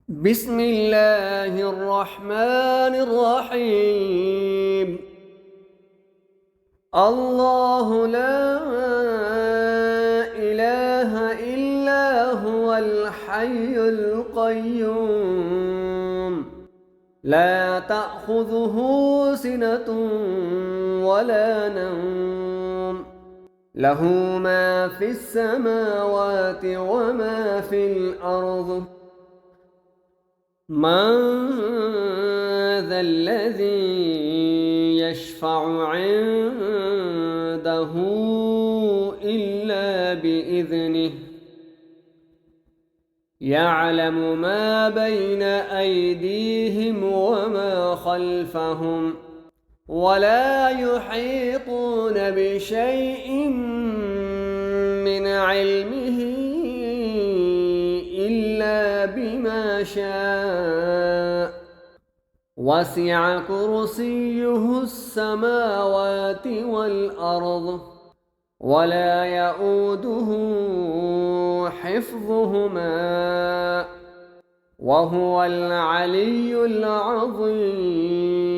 بسم الله الرحمن الرحيم. الله لا إله إلا هو الحي القيوم لا تأخذه سنة ولا نوم، له ما في السماوات وما في الأرض. من ذا الذي يشفع عنده إلا بإذنه، يعلم ما بين أيديهم وما خلفهم، ولا يحيطون بشيء من علمه إلا بما شاء. وسع كرسيه السماوات والأرض، ولا يئوده حفظهما، وهو العلي العظيم.